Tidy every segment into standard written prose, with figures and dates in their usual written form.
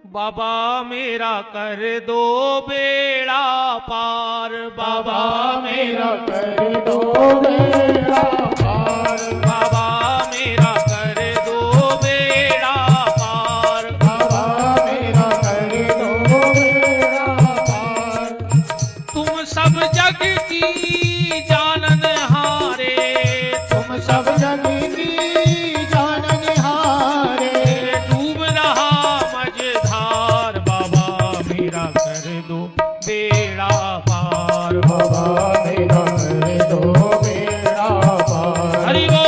बाबा मेरा कर दो बेड़ा पार, बाबा मेरा कर दो बेड़ा पार, बाबा मेरा कर दो बेड़ा पार, बाबा मेरा कर दो बेड़ा पार। तुम सब जग की जानन हारे, तुम सब जग की जानन हारे, डूब रहा मझधार, बाबा मेरा कर दो बेड़ा पार, बाबा मेरा कर दो बेड़ा पार। हरि बोल।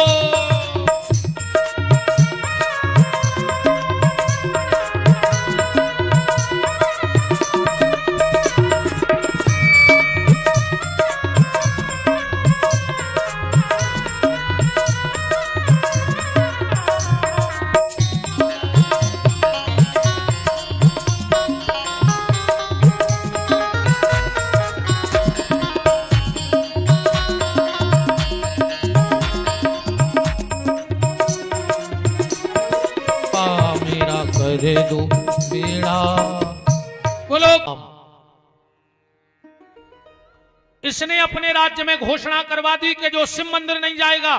कर दो बेड़ा। बोलो। इसने अपने राज्य में घोषणा करवा दी कि जो शिव मंदिर नहीं जाएगा,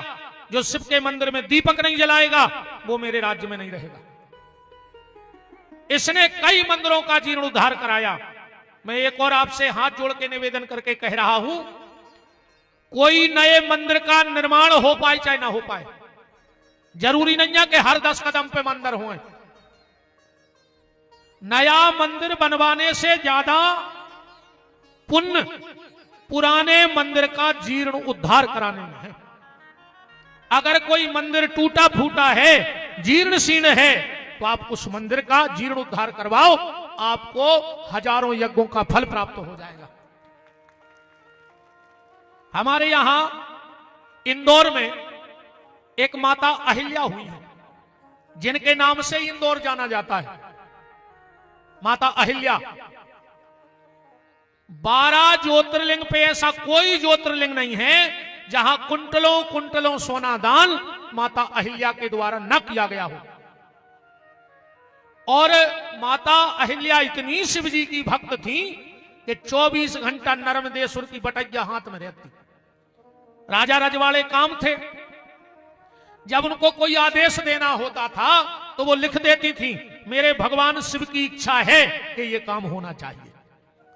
जो शिव के मंदिर में दीपक नहीं जलाएगा, वो मेरे राज्य में नहीं रहेगा। इसने कई मंदिरों का जीर्णोद्धार कराया। मैं एक और आपसे हाथ जोड़ के निवेदन करके कह रहा हूं, कोई नए मंदिर का निर्माण हो पाए चाहे ना हो पाए, जरूरी नहीं है कि हर 10 कदम पे मंदिर हो। नया मंदिर बनवाने से ज्यादा पुण्य पुराने मंदिर का जीर्ण उद्धार कराने में है। अगर कोई मंदिर टूटा फूटा है, जीर्ण शीर्ण है, तो आप उस मंदिर का जीर्ण उद्धार करवाओ, आपको हजारों यज्ञों का फल प्राप्त हो जाएगा। हमारे यहां इंदौर में एक माता अहिल्या हुई है, जिनके नाम से इंदौर जाना जाता है। माता अहिल्या। 12 ज्योतिर्लिंग पे ऐसा कोई ज्योतिर्लिंग नहीं है जहां कुंटलों कुंटलों सोना दान माता अहिल्या के द्वारा न किया गया हो। और माता अहिल्या इतनी शिव जी की भक्त थी कि 24 घंटा नर्मदेश्वर की बटैया हाथ में रहती। राजा रजवाड़े काम थे, जब उनको कोई आदेश देना होता था तो वो लिख देती थी, मेरे भगवान शिव की इच्छा है कि ये काम होना चाहिए।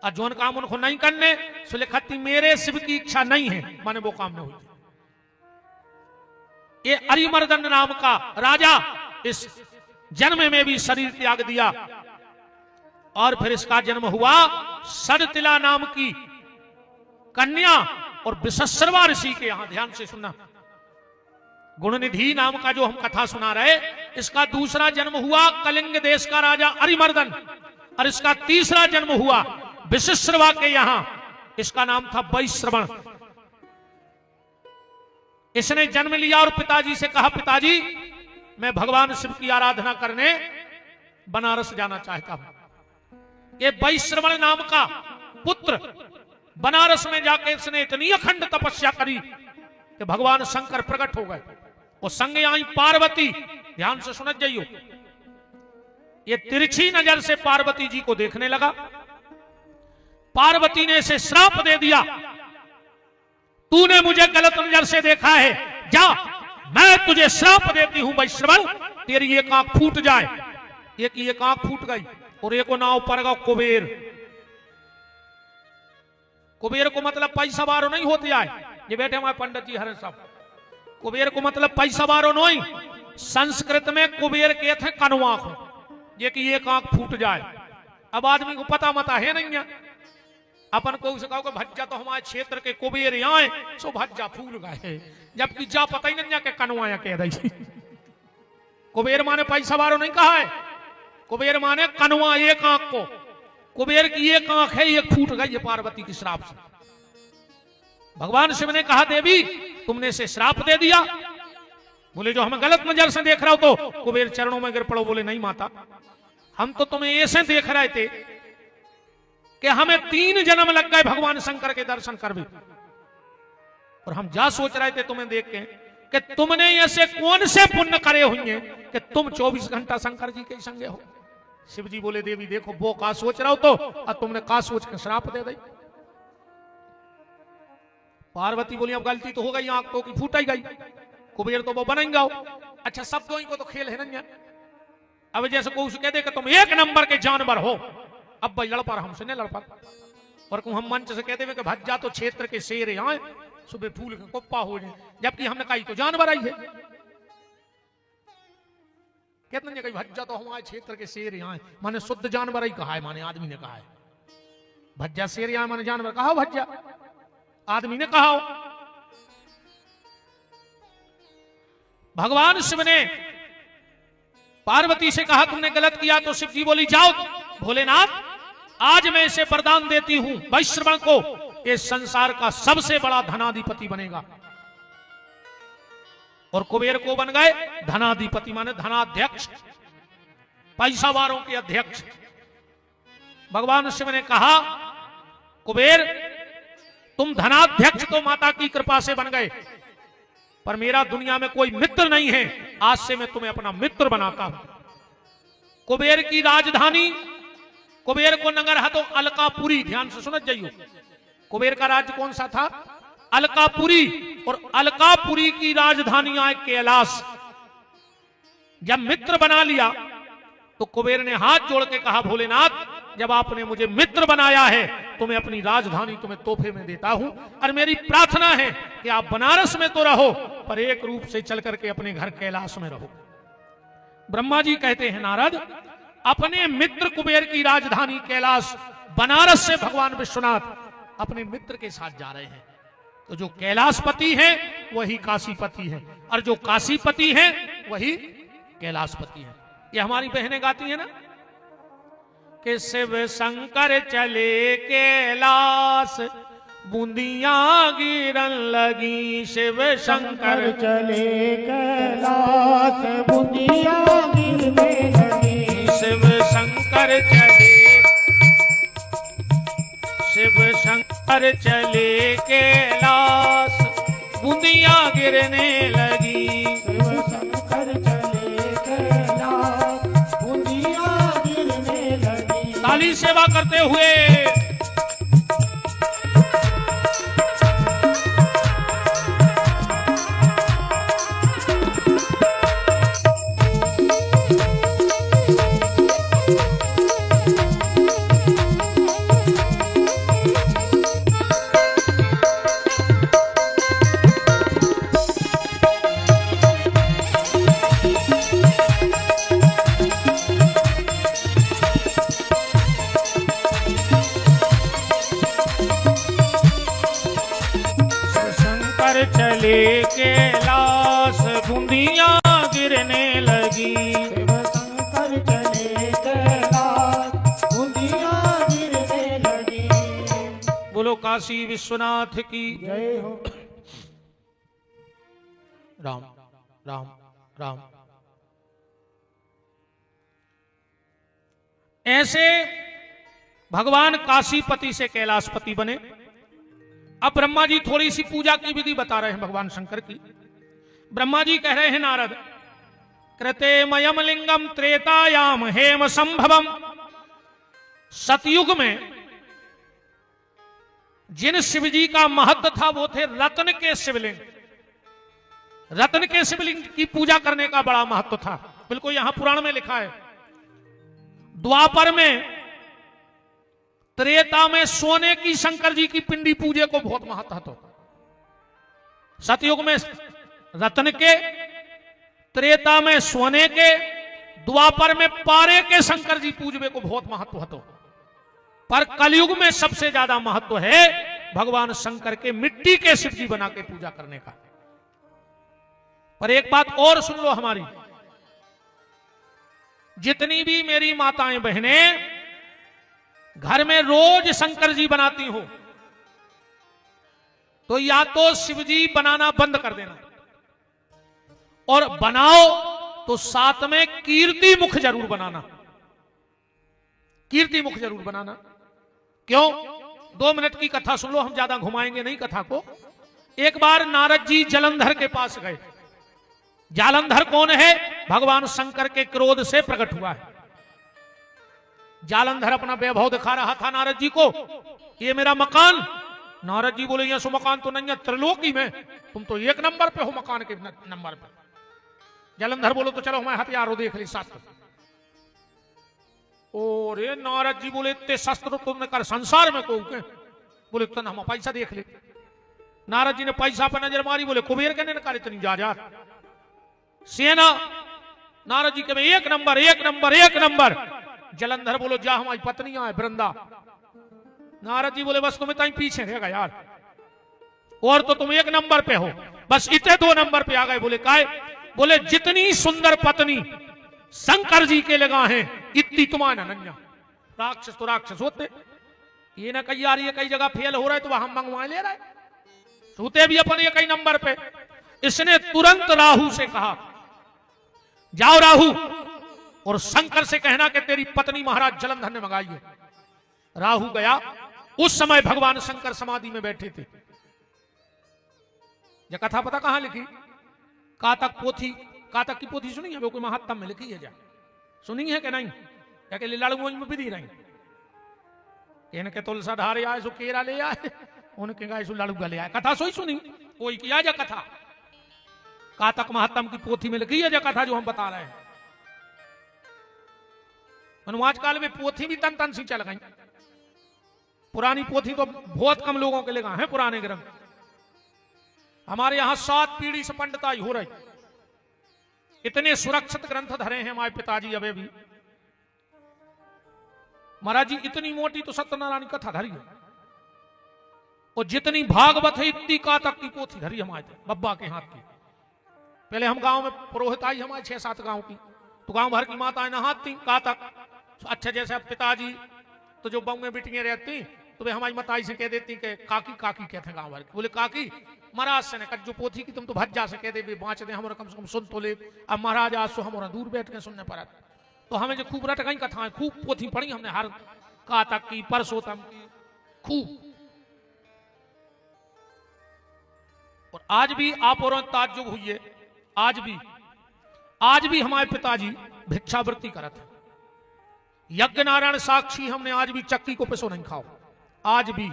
और जो काम उनको नहीं करने सो लिखती, मेरे शिव की इच्छा नहीं है, माने वो काम नहीं हुई। ये अरिमर्दन नाम का राजा इस जन्म में भी शरीर त्याग दिया, और फिर इसका जन्म हुआ सडतिला नाम की कन्या और विशस्रवा ऋषि के यहां। ध्यान से सुनना, गुणनिधि नाम का जो हम कथा सुना रहे, इसका दूसरा जन्म हुआ कलिंग देश का राजा अरिमर्दन, और इसका तीसरा जन्म हुआ विशस्रवा के यहां। इसका नाम था वैश्रवण। इसने जन्म लिया और पिताजी से कहा, पिताजी मैं भगवान शिव की आराधना करने बनारस जाना चाहता हूं। ये वैश्रवण नाम का पुत्र बनारस में जाकर इसने इतनी अखंड तपस्या करी कि भगवान शंकर प्रकट हो गए और संगे आई पार्वती। ध्यान से सुन जाइयो, ये तिरछी नजर से पार्वती जी को देखने लगा। पार्वती ने इसे श्राप दे दिया, तूने मुझे गलत नजर से देखा है, जा मैं तुझे श्राप देती हूं वैश्रवण, तेरी एक आंख फूट जाए। एक आंख फूट गई और एक नाव पर गया कुबेर। कुबेर को मतलब पैसा बारो नहीं होती आए, ये बैठे हमारे पंडित जी हरे साहब। कुबेर को मतलब पैसा बारो नहीं, संस्कृत में कुबेर के थे कनवा को, ये कि एक आंख फूट जाए। अब आदमी को पता मता है नहीं है, अपन को उसे कहो भज्जा तो हमारे क्षेत्र के कुबेर आए सो भज्जा फूल गए, जबकि जा पता ही नहीं के कनवाया कह रही। कुबेर माने पैसा बारो नहीं कहा है, कुबेर माने कनवा एक आंख को। कुबेर की एक आंख है, एक फूट गई है पार्वती की श्राप से। भगवान शिव ने कहा, देवी तुमने इसे श्राप दे दिया। बोले जो हमें गलत नजर से देख रहा हो तो कुबेर चरणों में गिर पड़ो। बोले नहीं माता, हम तो तुम्हें ऐसे देख रहे थे कि हमें 3 जन्म लग गए भगवान शंकर के दर्शन कर भी, और हम जा सोच रहे थे तुम्हें देख के कि तुमने ऐसे कौन से पुण्य करे हुए हैं कि तुम 24 घंटा शंकर जी के संगे हो। शिव जी बोले देवी देखो वो का सोच रहा हो तो, और तुमने का सोच के श्राप दे दी। पार्वती बोली अब गलती तो हो गई, आंख तो की फूट ही गई, कुबेर तो वो बनाएंगा। अच्छा सब दो को तो खेल है ना। अब जैसे को कह दे कि तुम एक नंबर के जानवर हो, अब भाई लड़ पा हमसे नहीं लड़ पा, और हम मंच से कहते हुए कि भज्जा तो क्षेत्र के शेर यहाँ सुबह फूल के कुप्पा हो जाए, जबकि हमने कही तो जानवर आई है। कहते हैं कि भज्जा तो हमारे क्षेत्र के शेर यहाँ माने शुद्ध जानवर ही कहा है, माने आदमी ने कहा है। भज्जा शेर यहाँ माने जानवर कहा, भज्जा आदमी ने कहा। भगवान शिव ने पार्वती से कहा तुमने गलत किया, तो शिव जी बोली जाओ भोलेनाथ आज मैं इसे वरदान देती हूं, वैश्रवण को इस संसार का सबसे बड़ा धनाधिपति बनेगा। और कुबेर को बन गए धनाधिपति माने धनाध्यक्ष, पैसा वारों के अध्यक्ष। भगवान शिव ने कहा कुबेर तुम धनाध्यक्ष तो माता की कृपा से बन गए, पर मेरा दुनिया में कोई मित्र नहीं है, आज से मैं तुम्हें अपना मित्र बनाता हूं। कुबेर की राजधानी, कुबेर को नगर है तो अलकापुरी, ध्यान से सुन जाइयो। कुबेर का राज्य कौन सा था? अलकापुरी। और अलकापुरी की राजधानी आए कैलाश। जब मित्र बना लिया तो कुबेर ने हाथ जोड़ के कहा भोलेनाथ जब आपने मुझे मित्र बनाया है तो मैं अपनी राजधानी तुम्हें तोहफे में देता हूं, और मेरी प्रार्थना है कि आप बनारस में तो रहो पर एक रूप से चल करके अपने घर कैलाश में रहो। ब्रह्मा जी कहते हैं नारद अपने मित्र कुबेर की राजधानी कैलाश बनारस से भगवान विश्वनाथ अपने मित्र के साथ जा रहे हैं। तो जो कैलाशपति है वही काशीपति है, और जो काशीपति है वही कैलाशपति है। ये हमारी बहनें गाती है ना कि शिव शंकर चले कैलाश बूंदिया गिरन लगी, शिव शंकर चले कैलाश बूंदिया गिरने लगी, शिव शंकर चले, शिव शंकर चले कैलाश बूंदिया गिरने लगी, शिव शंकर चले कैलाश बूंदिया गिरने लगी। ताली सेवा करते हुए चले कैलाश बूंदिया गिरने लगी, शिव शंकर चले कैलाश बूंदिया गिरने लगी। बोलो काशी विश्वनाथ की जय हो। राम राम राम। ऐसे भगवान काशीपति से कैलाशपति बने। अब ब्रह्मा जी थोड़ी सी पूजा की विधि बता रहे हैं भगवान शंकर की। ब्रह्मा जी कह रहे हैं नारद कृते मयम लिंगम त्रेतायाम हेम संभवम। सतयुग में जिन शिवजी का महत्व था वो थे रत्न के शिवलिंग। रत्न के शिवलिंग की पूजा करने का बड़ा महत्व था, बिल्कुल यहां पुराण में लिखा है। द्वापर में, त्रेता में सोने की शंकर जी की पिंडी पूजे को बहुत महत्व था। सतयुग में रत्न के, त्रेता में सोने के, द्वापर में पारे के शंकर जी पूजवे को बहुत महत्व है। पर कलयुग में सबसे ज्यादा महत्व है भगवान शंकर के मिट्टी के शिव जी बना के पूजा करने का। पर एक बात और सुन लो हमारी, जितनी भी मेरी माताएं बहनें घर में रोज शंकर जी बनाती हो तो या तो शिवजी बनाना बंद कर देना, और बनाओ तो साथ में कीर्ति मुख जरूर बनाना। कीर्ति मुख जरूर बनाना। क्यों? 2 मिनट की कथा सुन लो, हम ज्यादा घुमाएंगे नहीं कथा को। एक बार नारद जी जालंधर के पास गए। जालंधर कौन है? भगवान शंकर के क्रोध से प्रकट हुआ है। जालंधर अपना वैभव दिखा रहा था नारद जी को, ये मेरा मकान। नारद जी बोले, यह मकान तो नहीं है, त्रिलोकी में तुम तो एक नंबर पे हो, मकान के नंबर पे। जालंधर बोलो तो चलो हमारे हथियारों देख ली शास्त्र। और ये नारद जी बोले, इतने शस्त्र तुमने कर संसार में को के? बोले तो हम पैसा देख ले। नारद जी ने पैसा पर नजर मारी, बोले कुबेर के ने कर इतनी जायदाद सेना। नारद जी के में एक नंबर एक नंबर एक नंबर। जलंधर बोलो, जा हमारी पत्नियां है वृंदा। नारद जी बोले, बस तुम्हें तहीं पीछे रहेगा यार, और तो तुम एक नंबर पे हो, बस इतने 2 नंबर पे आ गए। बोले काहे? बोले जितनी सुंदर पत्नी शंकर जी के लगा है, इतनी तुम्हारा नन्या। राक्षस तो राक्षस होते, ये ना कही यार ये कई जगह फेल हो रहा है तो हम मंगवा ले रहे, होते भी अपन एक ही नंबर पे। इसने तुरंत राहु से कहा, जाओ राहु और शंकर से कहना कि तेरी पत्नी महाराज जलंधर ने मंगाई है। राहु गया, उस समय भगवान शंकर समाधि में बैठे थे। यह कथा पता कहां लिखी? कातक पोथी, कातक की पोथी सुनी है? वो कोई महात्म में लिखी है, जा सुनी है कि नहीं? क्या के लड़गोज में विधि रही, इनके तुलसा धारे आए सो केरा ले आए, उनके गाय सो लड़ुगा ले आए। कथा सोई सुनी कोई किया जा कथा? कातक महात्म की पोथी में लिखी है जा कथा जो हम बता रहे हैं। अनुवाद काल में पोथी भी तन तन सी चल गई। पुरानी पोथी तो बहुत कम लोगों के लिए है। पुराने ग्रंथ हमारे यहां 7 पीढ़ी से पंडिताई हो रही। इतने सुरक्षित ग्रंथ धरे हैं हमारे पिताजी अबे भी। महाराज जी इतनी मोटी तो सत्यनारायण कथा धरी है, और जितनी भागवत है इतनी कातक की पोथी धरी हमारे बब्बा के हाथ की। पहले हम गांव में पुरोहित आई हमारे 6-7 गांव की, तो गांव भर की माताएं नहाती कातक। अच्छा जैसे अब पिताजी तो जो बउएं बिटियां रहती तो वे हमारी मताई से कह देती कि काकी काकी कहते हैं गांव भर के। बोले काकी महाराज से ने जो पोथी की तुम तो भज्जा से कह दे बाँच दे, हमारा कम से कम सुन तो ले। अब महाराज आज सो हमारा दूर बैठ के सुनने पड़ा, तो हमें जो खूब रट गई कथाएं, खूब पोथी पढ़ी हमने, हर कातक की, परसोत्तम की, खूब। और आज भी आप और ताज्जुब हुई है, आज भी हमारे पिताजी भिक्षावृत्ति करते हैं। यज्ञ नारायण साक्षी, हमने आज भी चक्की को पिसो नहीं खाओ। आज भी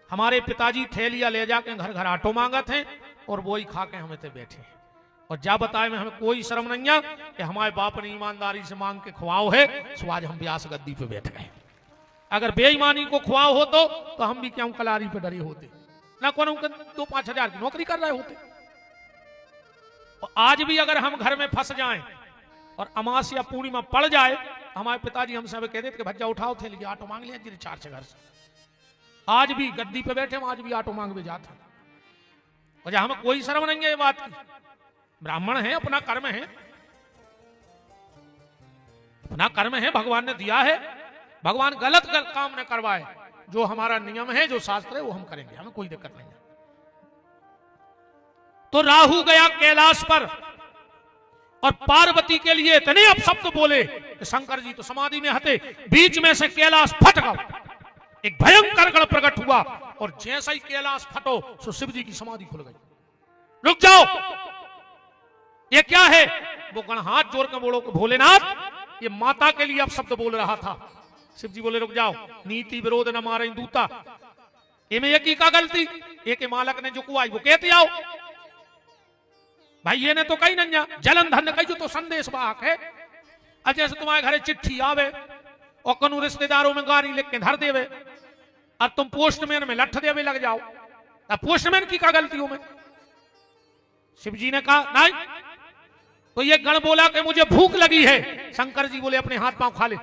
हमारे पिताजी थैलियां ले जाके घर घर आटो मांगत हैं, और वो ही खा के हमें ते बैठे हैं। और जा बताए में हमें कोई शर्म नहीं है कि हमारे बाप ने ईमानदारी से मांग के खुआओ है, सो आज हम व्यास गद्दी पे बैठ गए। अगर बेईमानी को खुआओ हो तो हम भी क्यों कलारी पे डरे होते, ना कौन 2-5 हजार की नौकरी कर रहे होते। और आज भी अगर हम घर में फंस जाएं और अमास या पूर्णिमा पड़ जाए, हमारे पिताजी हमसे अब कह देते कि भज्जा उठाओ थे, लेकिन ऑटो मांग लिया जी 4 से घर से। आज भी गद्दी पे बैठे, आज भी ऑटो मांग में जाते। और हमें कोई शर्म नहीं है ये बात की। ब्राह्मण है, अपना कर्म है, अपना कर्म है, भगवान ने दिया है। भगवान गलत काम न करवाए, जो हमारा नियम है, जो शास्त्र है, वो हम करेंगे, हमें कोई दिक्कत नहीं है। तो राहु गया कैलाश पर और पार्वती के लिए इतने अपशब्द बोले कि शंकर जी तो समाधि में हते, बीच में से कैलाश फट गया। एक भयंकर गण प्रकट हुआ, और जैसा ही कैलाश फटो तो शिव जी की समाधि खुल गई। रुक जाओ, ये क्या है? वो गण हाथ जोड़ कर बोलो, भोलेनाथ ये माता के लिए अपशब्द बोल रहा था। शिव जी बोले रुक जाओ, नीति विरोध न मारे दूता। इनमें एक ही का गलती, एक मालक ने जो कुआई वो कहते आओ भाई, ये ने तो कही नहीं, जलंधर ने कही जो तो संदेश वाहक है। अब जैसे तुम्हारे घरे चिट्ठी आवे और कनु रिश्तेदारों में गाड़ी लिख के धर देवे, अब तुम पोस्टमैन में लठ देवे लग जाओ, अब पोस्टमैन की क्या गलती हो में? शिव जी ने कहा नहीं, तो ये गण बोला कि मुझे भूख लगी है। शंकर जी बोले अपने हाथ पांव खा ले,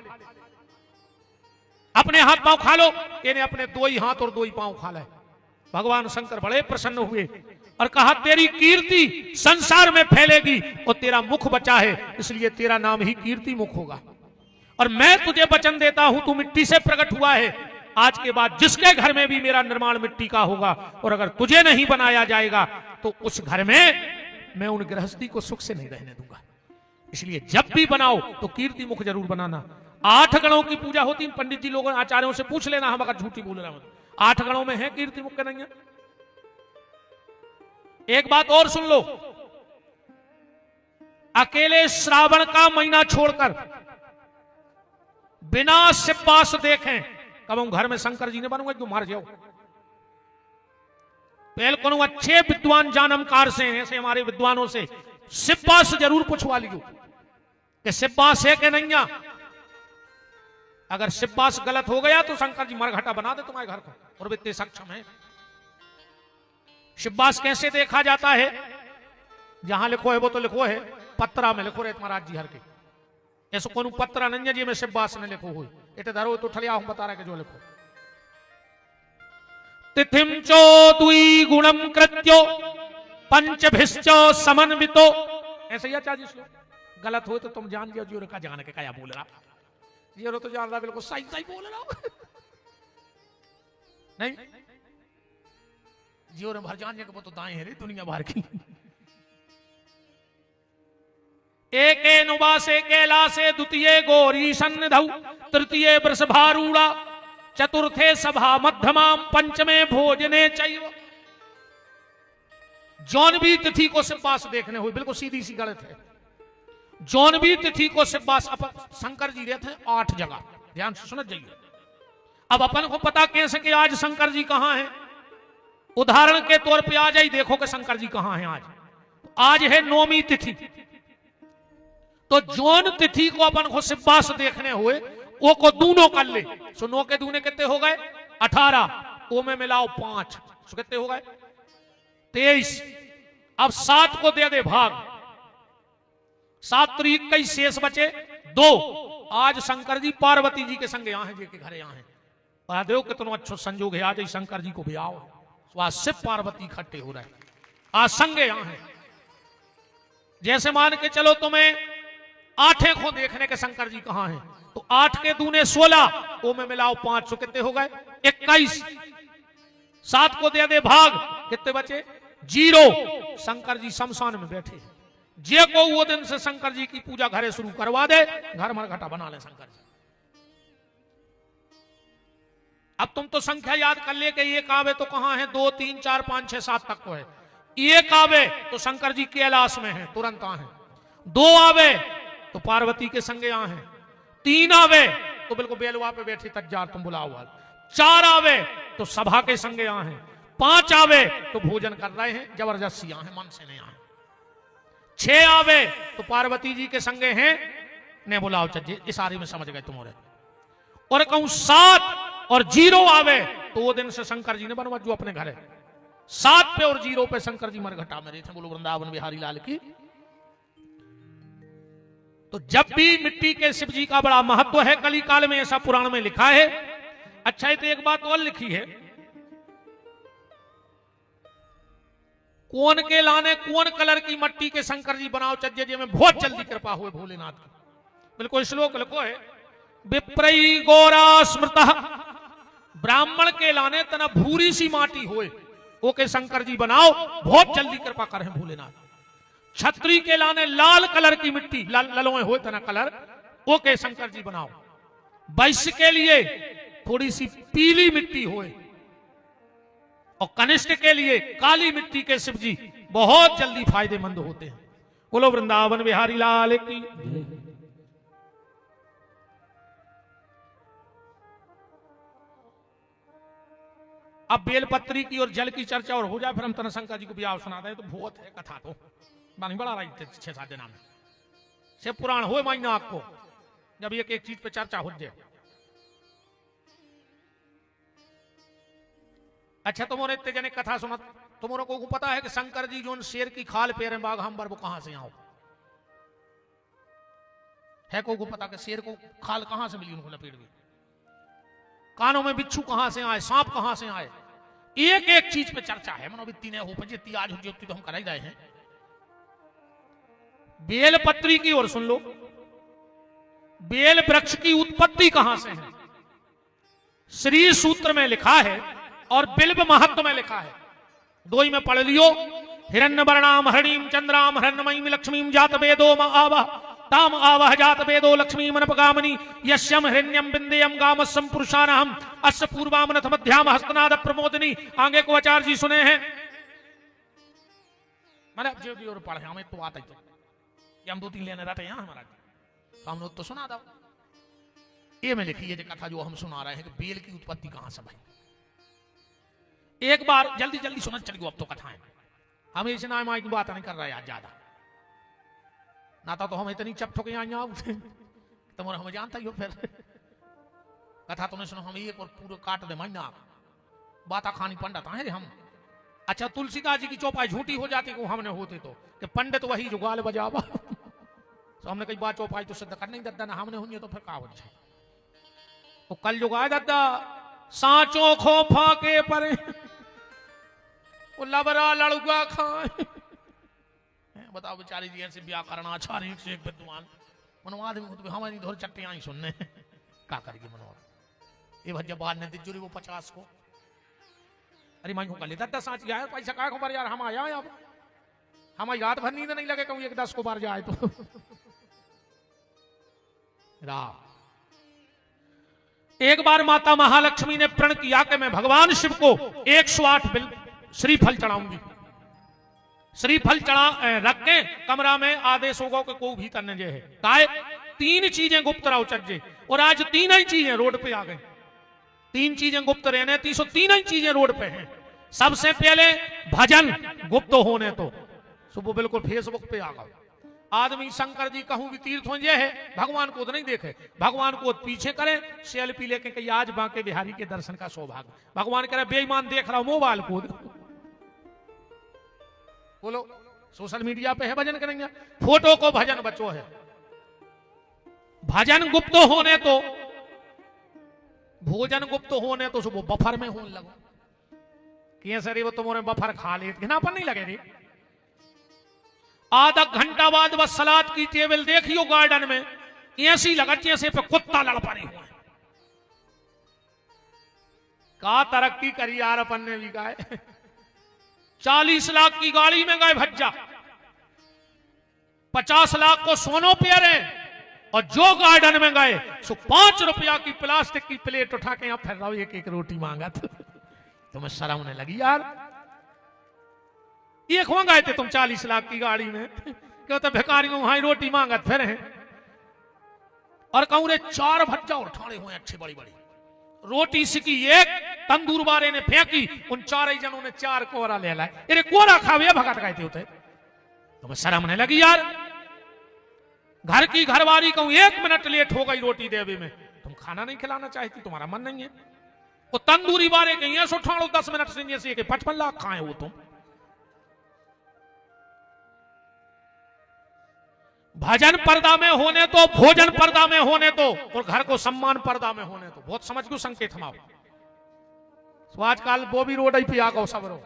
अपने हाथ पांव खा लो। इन्हें अपने 2 ही हाथ और 2 ही पांव खा ले। भगवान शंकर बड़े प्रसन्न हुए और कहा तेरी कीर्ति संसार में फैलेगी, और तेरा मुख बचा है इसलिए तेरा नाम ही कीर्ति मुख होगा। और मैं तुझे वचन देता हूं, तू मिट्टी से प्रकट हुआ है, आज के बाद जिसके घर में भी मेरा निर्माण मिट्टी का होगा, और अगर तुझे नहीं बनाया जाएगा तो उस घर में मैं उन गृहस्थी को सुख से नहीं रहने दूंगा। इसलिए जब भी बनाओ तो कीर्ति मुख जरूर बनाना। 8 गणों की पूजा होती है। पंडित जी लोगों आचार्यों से पूछ लेना, हम अगर झूठी बोल रहे हो। 8 गणों में है कीर्ति मुख के नहीं है। एक बात और सुन लो, अकेले श्रावण का महीना छोड़कर बिना सिब्बास देखें कब हम घर में शंकर जी ने बनूंगा जो मार जाओ। पहले को अच्छे विद्वान जानमकार से, ऐसे हमारे विद्वानों से सिब्बास जरूर पूछवा लियो कि सिब्बास है कि नहीं। अगर सिब्बास गलत हो गया तो शंकर जी मरघटा बना दे तुम्हारे घर को, और इतने सक्षम है। सिब्बास कैसे देखा जाता है? जहां लिखो है वो तो लिखो है, पत्रा में लिखो रहे महाराज जी हर के, ऐसा को पत्रा नहीं है जी में सिब्बास ने लिखो हुई इतने धरो तो ठलिया हूं बता रहा है कि जो लिखो तिथिम चो दुई गुणम कृत्यो पंचभिश्च समन्वितो, ऐसे ही आचार्य श्लोक। गलत हो तो तुम जान गए जीरो का जान के क्या बोल रहा, जीरो तो जान रहा बिल्कुल सही सही बोल रहा नहीं, जियो ने भर जान वो तो दाएं है रे दुनिया भर की। एके नुवासे कैलासे द्वितीय गौरी सन्निधौ तृतीय वृषभारूढ़ा चतुर्थे सभा मध्यमाम पंचमे भोजने चैव। जौनवी तिथि को सिब्बास देखने हुए, बिल्कुल सीधी सी गलत है। जौनवी तिथि को सिब्बास शंकर जी रहते हैं 8 जगह, ध्यान से सुन जाइए। अब अपन को पता कैसे कि आज शंकर जी कहां हैं? उदाहरण के तौर पे आज ही देखो कि शंकर जी कहां हैं। आज है 9वीं तिथि, तो जौन तिथि को अपन को सिब्बास देखने हुए वो को दूनों कर ले। सो 9 के दूने कितने हो गए? 18। ओ में मिलाओ 5, सो कितने हो गए? 23। अब 7 को दे दे भाग, 7 3 21 शेष बचे 2। आज शंकर जी पार्वती जी के संग यहाँ हैं, जी के घर यहाँ हैं। देव कितना अच्छा संजोग है, आज ही शंकर जी को भी आओ। आज शिव पार्वती इकट्ठे हो रहे, आज संग यहाँ हैं। जैसे मान के चलो तुम्हें 8 को देखने के शंकर जी कहां हैं, तो 8 के दूने 16, ओ में मिलाओ 5, सो कितने हो गए? 21। 7 को दे दे भाग, कितने बचे? 0। शंकर जी शमशान में बैठे हैं। जे को वो दिन से शंकर जी की पूजा घरे शुरू करवा दे, घर मरघटा बना ले शंकर जी। अब तुम तो संख्या याद कर ले कि एक आवे तो कहां है? 2 3 4 5 6 7 तक को है। एक आवे तो शंकर जी कैलाश में है, तुरंत आ है। 2 आवे तो पार्वती के संगे आ है। 3 आवे तो बिल्कुल बेलवा पे बैठी तज्जार तुम बुलाओ। 4 आवे तो सभा के संगे आ है। 5 आवे तो भोजन कर रहे हैं, जबरदस्ती आ है, मन से नहीं आए। 6 आवे तो पार्वती जी के संगे हैं, ने बुलाओ चज्जे, इशारे में समझ गए तुम्हारे। और कहूं 7 और 0 आवे तो वो दिन से शंकर जी ने बनवा जो अपने घर है। 7 पे और 0 पे शंकर जी मरघटा में रहे थे। बोलो वृंदावन बिहारी लाल की। तो जब भी मिट्टी के शिव जी का बड़ा महत्व है, कली काल में ऐसा पुराण में लिखा है। अच्छा है, तो एक बात और लिखी है, कौन के लाने कौन कलर की मट्टी के शंकर जी बनाओ चज्जे जी में बहुत जल्दी कृपा हुए भोलेनाथ की। बिल्कुल श्लोक लिखो है, विप्रई गौरा स्मृत ब्राह्मण के लाने तना भूरी सी माटी होए, ओके शंकर जी बनाओ, बहुत जल्दी कृपा करें भोलेनाथ। छत्री के लाने लाल कलर की मिट्टी, ललोए हो तना कलर, ओके शंकर जी बनाओ। वैश्य के लिए थोड़ी सी पीली मिट्टी होए, और कनिष्ठ के लिए काली मिट्टी के शिव जी बहुत जल्दी फायदेमंद होते हैं। बोलो वृंदावन बिहारी लाल की। अब बेलपत्री की और जल की चर्चा और हो जाए, फिर हम तना शंकर जी को ब्याह सुना दे। तो बहुत है कथा, तो बानी बड़ा रही थे 6-7 दिन में से पुराण हो महीना आपको, जब एक एक चीज पे चर्चा हो जाए। अच्छा, तुम्हारे इतने जने कथा सुना, तुम्हारे को पता है कि शंकर जी जो शेर की खाल पेरे बाघ हमबर वो कहां से आओ है? को पता कि शेर को खाल कहां से मिली उनको लपेट गई? कानों में बिच्छू कहां से आए, सांप कहां से आए? एक एक चीज पे चर्चा है। मनो बित्ती ने हो जितनी आज हो तो हम कर ही रहे हैं। बेलपत्री की ओर सुन लो, बेल वृक्ष की उत्पत्ति कहां से है? श्री सूत्र में लिखा है और बिल्व महत्व में लिखा है। 2 ही में पढ़ लियो। हिरण्य वर्णाम हरणीम चंद्राम हरणमयीम लक्ष्मीम जात वेदो आवाह ताम आवाह जात वेदो लक्ष्मी मनपगामनी यस्यम हिरण्यम बिंदेयम गामस्सम पुरुषानहम अस्य पूर्वामनथ मध्याम हस्तनाद प्रमोदिनी। आगे को आचार्य जी सुने हैं, मैंने जो भी और पढ़े हमें तो आता ही तो हम 2-3 लेने रहते हैं हमारा, तो हम लोग तो सुना दो। ये में लिखी है कथा जो हम सुना रहे हैं कि बेल की उत्पत्ति कहां से भाई। एक बार जल्दी जल्दी सुनत चल गयो, अब तो कथाएं हम इस नाम की बात नहीं कर रहे आज ज्यादा, ना तो हम इतनी चप ठोके तुम हम जानता ही हो। फिर कथा तुम्हें सुनो, हम एक और पूरे काट दे महीना बाता खानी पंडित है रे हम। अच्छा तुलसीदास जी की चौपाई झूठी हो जाती को हमने होते तो कि पंडित वही जो गाल बजावा तो हमने कई बात चौपाई तो सिद्ध कर नहीं दद्दा ना हमने हुई तो फिर का हो जाए। तो कल जो गाय दद्दा सांचो खो फाके परे वो लबरा लड़ुआ खाए। बताओ बेचारी जी ऐसे ब्याह करना अच्छा एक से एक विद्वान मनवा आदमी हमारी धोर चट्टियां ही सुनने का करेगी मनवा ये भज्जा बाद ने तिजोरी वो 50 को अरे मैं कल 10 गया पैसा का बार यार हम आया अब हम याद भर नींद नहीं लगे कहूँ 1-10 को बार जाए तो एक बार माता महालक्ष्मी ने प्रण किया कि मैं भगवान शिव को 108 श्रीफल चढ़ाऊंगी। श्रीफल चढ़ा रख के कमरा में आदेश होगा कि कोई भीतर न जे है काय 3 चीजें गुप्त रहो चज्जे और आज 3 ही चीजें रोड पे आ गई। 3 चीजें गुप्त रहने 303 ही चीजें रोड पे हैं। सबसे पहले भजन गुप्त होने तो सुबह बिल्कुल फेसबुक पे आ गए आदमी शंकर जी कहूं कि तीर्थ ये है भगवान को तो नहीं देखे, भगवान को पीछे करे सेल्फी लेके कहीं आज बांके बिहारी के दर्शन का सौभाग्य। भगवान कह रहे बेईमान देख रहा हूं मोबाइल को बोलो सोशल मीडिया पे है भजन करेंगे फोटो को भजन बचो है। भजन गुप्त होने तो भोजन गुप्त होने तो सुबह बफर में होने लगो कैसे रे वो तुम्हारे बफर खा ले घिनापन नहीं लगे रे। आधा घंटा बाद बस सलाद की टेबल देखियो गार्डन में ऐसी लगा जैसे पे कुत्ता लड़ पड़े हुए का तरक्की करी यार अपन ने भी गाय 40 लाख की गाड़ी में गए भज्जा 50 लाख को सोनो पेरे और जो गार्डन में गए सो 5 रुपया की प्लास्टिक की प्लेट उठा के यहां फिर रहा एक एक रोटी मांगा तुम्हें शर्म नहीं लगी यार। ये खो गए थे तुम 40 लाख की गाड़ी में क्यों तो भिखारियों वहां रोटी मांगत फिर हैं और कहूं रे 4 भज्जा और ठाणे हुए अच्छे बड़ी बड़ी रोटी सिकी एक तंदूर बारे ने फेंकी उन 4 ही जनों ने 4 कोरा ले लाए। अरे कोरा खावे भगत गए थे उते तुम्हें शर्म नहीं लगी यार। घर की घरवाली कहूं 1 मिनट लेट हो गई रोटी देवे में तुम खाना नहीं खिलाना चाहती तुम्हारा मन नहीं है। वो तंदूरी बारे कहीं ऐसा उठाड़ो 10 मिनट से जैसे 55 लाख खाए हो तुम। भजन पर्दा में होने तो भोजन पर्दा में होने तो और घर को सम्मान पर्दा में होने तो बहुत समझ गो संकेत हम तो आजकल वो भी रोड ही पे आ गो सब रो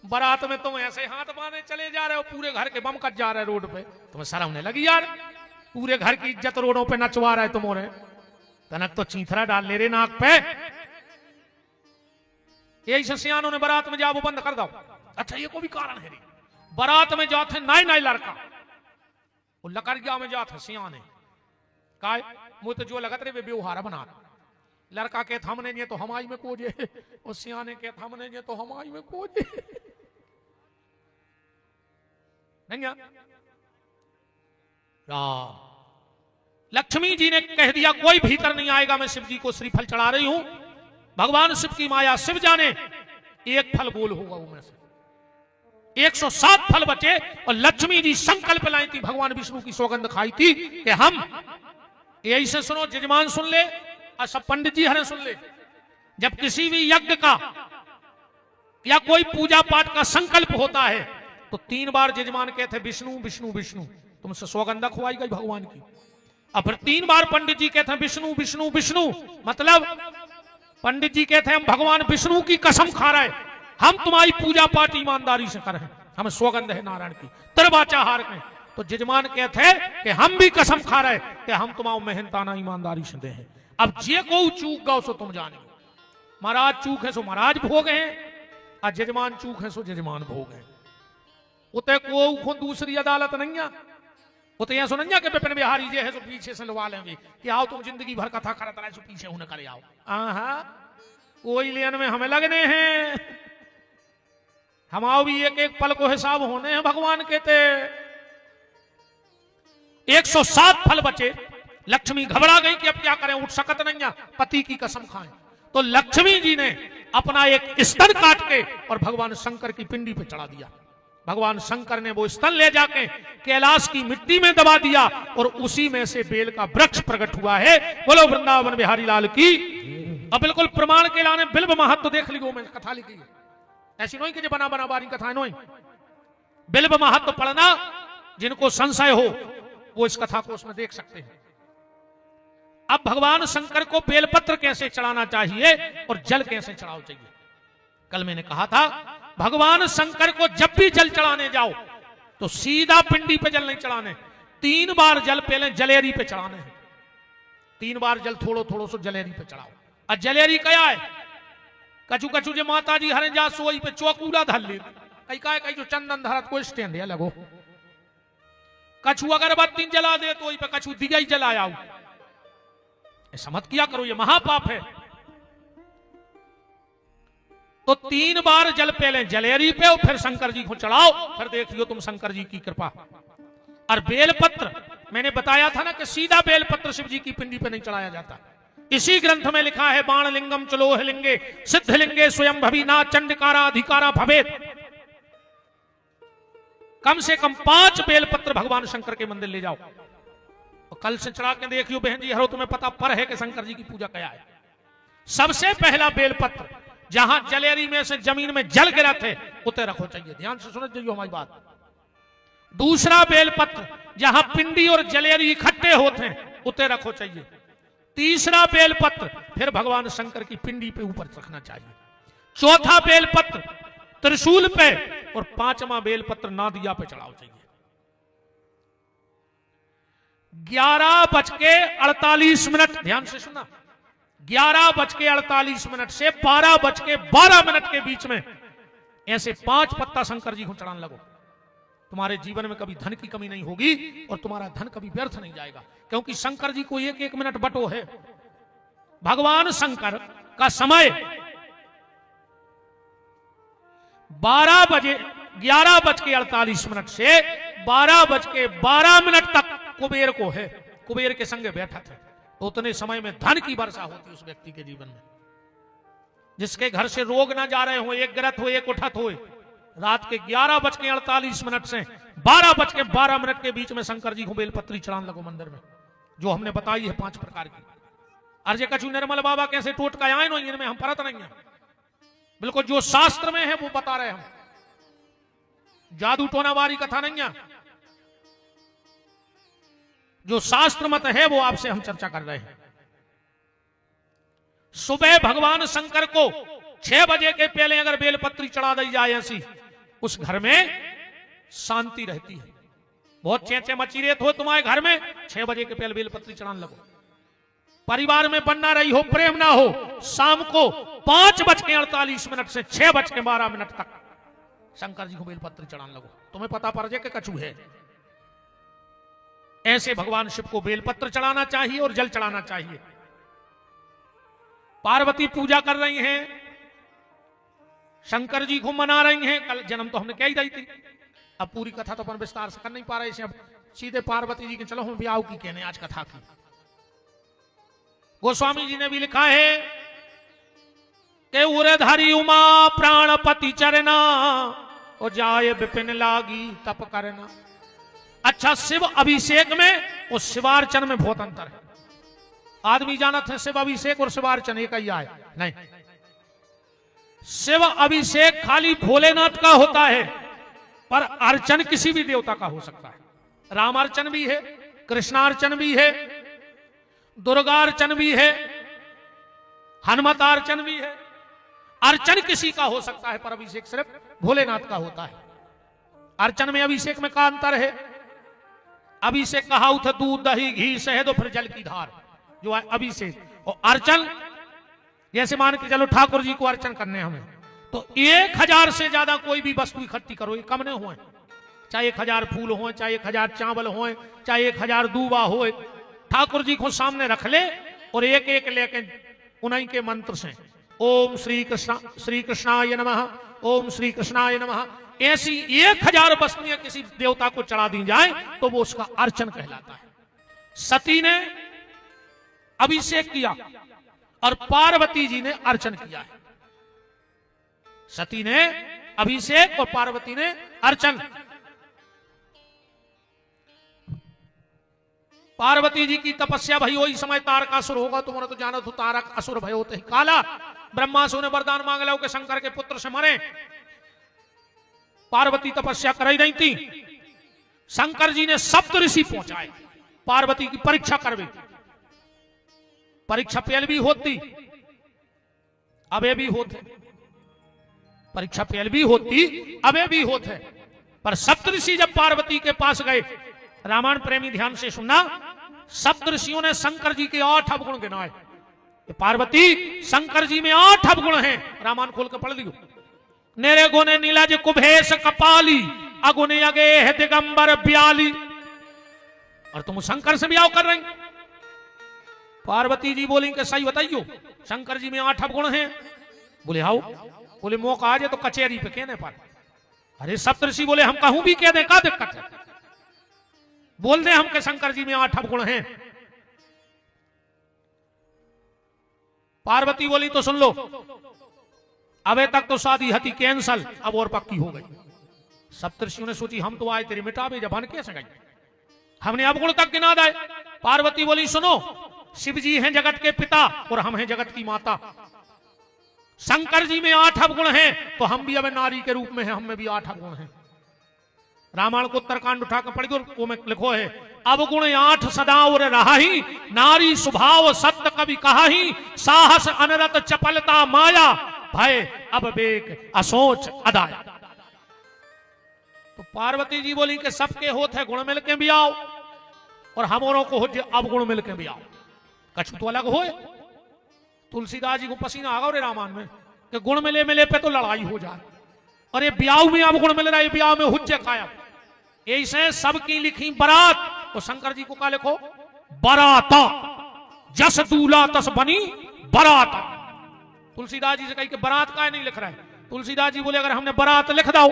बारात में तुम ऐसे हाथ बांधे चले जा रहे हो पूरे घर के बम कट जा रहे रोड पे तुम्हें शर्म नहीं लगी यार। पूरे घर की इज्जत रोडों पे नचवा रहे तुम्हारे तनक तो चीथरा डाल ले रे नाक पे। यही से सियानों ने बारात में जाओ बंद कर दो। अच्छा ये को भी कारण है बारात में जाते नाई नाई लड़का वो लकड़िया में जाते सियाने काय मुझे तो जो लगत रे वे व्यवहार बना लड़का के थमने नहीं तो हमारी में कोजे और सियाने के थमने नहीं तो हमारी में कोजे नहीं। लक्ष्मी जी ने कह दिया कोई भीतर नहीं आएगा मैं शिव जी को श्रीफल चढ़ा रही हूं। भगवान शिव की माया शिव जाने एक फल बोल होगा उनमें से 107 फल बचे और लक्ष्मी जी संकल्प लाई थी भगवान विष्णु की सौगंध खाई थी कि हम यही से सुनो जजमान सुन ले और सब पंडित जी हरे सुन ले जब किसी भी यज्ञ का या कोई पूजा पाठ का संकल्प होता है तो 3 बार जजमान कहते विष्णु विष्णु विष्णु तुमसे सौगंध खुआई गई भगवान की। और फिर 3 बार पंडित जी कहते हैं विष्णु विष्णु विष्णु मतलब पंडित जी कहते हैं हम भगवान विष्णु की कसम खा रहे हम तुम्हारी पूजा पाठ ईमानदारी से कर रहे हैं हमें सौगंध है नारायण की तरबाचा हार में। तो जजमान कहते हैं कि हम भी कसम खा रहे कि हम तुम्हारा मेहनताना ईमानदारी से दे हैं। अब जे को चूक गौ सो तुम जाने महाराज चूक है सो महाराज भोग हैं और जजमान चूक है सो जजमान भोग है। उते को दूसरी अदालत नहीं है उते यह सुन के विपिन बिहारी जे है सो पीछे से लवा लेंगे कि आओ तुम जिंदगी भर कथा करत रहे सो पीछे होने करे आओ कोई लेन में हमें लगने हैं हमाओ भी एक एक पल को हिसाब होने हैं भगवान कहते। 107 फल बचे लक्ष्मी घबरा गई कि अब क्या करें, उठ सकत नहीं है, पति की कसम खाएं। तो लक्ष्मी जी ने अपना एक स्तन काट के और भगवान शंकर की पिंडी पे चढ़ा दिया। भगवान शंकर ने वो स्तन ले जाके कैलाश की मिट्टी में दबा दिया और उसी में से बेल का वृक्ष प्रकट हुआ है। बोलो वृंदावन बिहारी लाल की। अब बिल्कुल प्रमाण के लाने बिल्व महत्व देख लियो, मैं कथा लिखी है, ऐसी नहीं कि बना बना बारी कथा नहीं। बिल्व महत्व पढ़ना, जिनको संशय हो वो इस कथा को उसमें देख सकते हैं। अब भगवान शंकर को बेलपत्र कैसे चढ़ाना चाहिए और जल कैसे चढ़ाना चाहिए। कल मैंने कहा था भगवान शंकर को जब भी जल चढ़ाने जाओ तो सीधा पिंडी पे जल नहीं चढ़ाने, 3 बार जल पहले जलेरी पे चढ़ाने हैं। 3 बार जल थोड़ो थोड़ो सो जलेरी पे चढ़ाओ। और जलेरी क्या है, कछु कछु जो माता जी हरे जा सोई पे चौकूला धर ले, कई का कई जो चंदन धरत को स्टैंड है लगो, कछु अगरबत्ती जला दे तो पे कछु दिया ही जलाया। ऐसा मत किया करो, ये महापाप है। तो 3 बार जल पहले जलेरी पे और फिर शंकर जी को चढ़ाओ, फिर देखियो तुम शंकर जी की कृपा। और बेलपत्र मैंने बताया था ना कि सीधा बेलपत्र शिव जी की पिंडी पे नहीं चढ़ाया जाता। इसी ग्रंथ में लिखा है बाण लिंगम चलोह लिंगे सिद्धलिंगे स्वयं भवी ना चंडकारा अधिकारा भवेत। कम से कम 5 बेलपत्र भगवान शंकर के मंदिर ले जाओ और कल से चढ़ा के देखियो बहन जी, हरो तुम्हें पता पर है कि शंकर जी की पूजा क्या है। सबसे पहला बेलपत्र जहां जलेरी में से जमीन में जल गिरा थे उते रखो चाहिए, ध्यान से सुनो जाइए हमारी बात। दूसरा बेलपत्र जहां पिंडी और जलेरी इकट्ठे होते हैं उते रखो चाहिए। तीसरा बेलपत्र फिर भगवान शंकर की पिंडी पे ऊपर रखना चाहिए। चौथा बेलपत्र त्रिशूल पे और 5वां बेलपत्र नादिया पे चढ़ाओ चाहिए। 11:48 ध्यान से सुना, 11:48 से 12:12 के बीच में ऐसे 5 पत्ता शंकर जी को चढ़ाने लगो। तुम्हारे जीवन में कभी धन की कमी नहीं होगी और तुम्हारा धन कभी व्यर्थ नहीं जाएगा, क्योंकि शंकर जी को 1-1 मिनट बटो है। भगवान शंकर का समय 11:48 से 12:12 तक कुबेर को है। कुबेर के संगे बैठा थे तो उतने समय में धन की वर्षा होती उस व्यक्ति के जीवन में। जिसके घर से रोग ना जा रहे हो, एक ग्रत हो एक उठत हो, रात के 11:48 से 12:12 के बीच में शंकर जी को बेलपत्री चढ़ाने लगो मंदिर में, जो हमने बताई है 5 प्रकार की। अर्जे कछु निर्मल बाबा कैसे टोट का आए नो, इनमें हम परत नहीं है, बिल्कुल जो शास्त्र में है वो बता रहे हम, जादू टोना वारी कथा नहीं है। जो शास्त्र मत है वो आपसे हम चर्चा कर रहे हैं। सुबह भगवान शंकर को 6 बजे के पहले अगर बेलपत्री चढ़ा दी जाए ऐसी, उस घर में शांति रहती है। बहुत चेचे मची रहते हो तुम्हारे घर में, 6 बजे के पहले बेलपत्री चढ़ाने लगो। परिवार में बनना रही हो, प्रेम ना हो, शाम को 5:48 से 6:12 तक शंकर जी को बेलपत्री चढ़ाने लगो। तुम्हें पता पड़ जाए कि कछु है। ऐसे भगवान शिव को बेलपत्र चढ़ाना चाहिए और जल चढ़ाना चाहिए। पार्वती पूजा कर रही हैं, शंकर जी को मना रही हैं। कल जन्म तो हमने कह ही दी थी, अब पूरी कथा तो अपन विस्तार से कर नहीं पा रहे इसे, अब सीधे पार्वती जी के चलो हम ब्याह की कहने आज कथा की। गोस्वामी जी ने भी लिखा है कि उरधारी उमा प्राणपति चरना और जाए विपिन लागी तप करना। अच्छा, शिव अभिषेक में और शिवार्चन में बहुत अंतर है। आदमी जानत है शिव अभिषेक और शिवार्चन एक ही आए, नहीं। शिव अभिषेक खाली भोलेनाथ का होता है, पर अर्चन किसी भी देवता का हो सकता है। रामार्चन भी है, कृष्णार्चन भी है, दुर्गार्चन भी है, हनुमतार्चन भी है। अर्चन किसी का हो सकता है, पर अभिषेक सिर्फ भोलेनाथ का होता है। अर्चन में अभिषेक में का अंतर है? अभिषेक कहा था दूध दही घी शहद और फिर जल की धार, जो है अभिषेक। और अर्चन जैसे मान के चलो ठाकुर जी को अर्चन करने हमें, तो 1000 से ज्यादा कोई भी वस्तु इकट्ठी करो, ये कम नहीं हुए, चाहे 1000 फूल हो, चाहे 1000 चावल हो, चाहे 1000 दूबा हो, ठाकुर जी को सामने रख ले और एक एक लेके उन्हीं के मंत्र से ओम श्री कृष्णाय नमः, ओम श्री कृष्णाय नमः, ऐसी 1000 वस्तुएं किसी देवता को चढ़ा दी जाए तो वो उसका अर्चन कहलाता है। सती ने अभिषेक किया और पार्वती जी ने अर्चन किया है। सती ने अभिषेक और पार्वती ने अर्चन। पार्वती जी की तपस्या भई वही समय तारकासुर होगा, तुम्हारा तो जाना तो तारक असुर भय होते ही काला। ब्रह्मासुर ने वरदान मांग लिया कि शंकर के पुत्र से मरे। पार्वती तपस्या कर ही नहीं थी। शंकर जी ने सप्त ऋषि पहुंचाए पार्वती की परीक्षा करवे। परीक्षा पहले भी होती, अबे भी होते। परीक्षा पहले भी होती, अबे भी होते। पर सप्तऋषि जब पार्वती के पास गए, रामायण प्रेमी ध्यान से सुनना, सप्तऋषियों ने शंकर जी के 8 अवगुण गिनाए। पार्वती शंकर जी में 8 अवगुण हैं। रामायण खोल के पढ़ लियो। नेरे गुणे नीलाज कुभेश कपाली, अगुण अगे है दिगंबर ब्याली। और तुम शंकर से ब्याह कर रही। पार्वती जी बोली कि सही बताइयो, शंकर जी में 8 अवगुण हैं। बोले हाउ। बोले मौका आ जाए तो कचहरी पे कहने पर। अरे सप्तऋषि बोले हम कहूं भी कह दे, का दिक्कत है? बोल दे हम के शंकर जी में 8 अवगुण हैं। पार्वती बोली तो सुन लो, अबे तक तो शादी हती कैंसल, अब और पक्की हो गई। सप्तऋषियों ने सोची हम तो आए तेरे मिटावे, जबान कैसे गई? हमने अवगुण तक गिना दाए। पार्वती बोली सुनो, शिव जी हैं जगत के पिता और हम हैं जगत की माता। शंकर जी में 8 अवगुण हैं, तो हम भी अब नारी के रूप में हैं, हम में भी 8 अवगुण हैं। रामायण को उत्तरकांड उठा कर पढ़ दो, वो में लिखो है अवगुण 8 सदा और रहा ही, नारी स्वभाव सत्य कवि कहा ही, साहस अनरत चपलता माया, भय अब बेक असोच अदाया। तो पार्वती जी बोली कि सबके होत है गुण मिलके भी आओ, और हमोरों को हो अवगुण मिलके भी आओ। कछु तो अलग होए। तुलसीदास जी को पसीना आ गया रामायण में कि गुण मिले मिले पे तो लड़ाई हो जाए, और ये ब्याह में अवगुण मिल रहा है, ब्याह में हुज्जे कायम। ऐसे सबकी लिखी बारात, तो शंकर जी को क्या लिखो? बराता। जस दूल्हा तस बनी बराता। तुलसीदास जी से कही कि बारात का नहीं लिख रहा है। तुलसीदास जी बोले अगर हमने बारात लिख दो,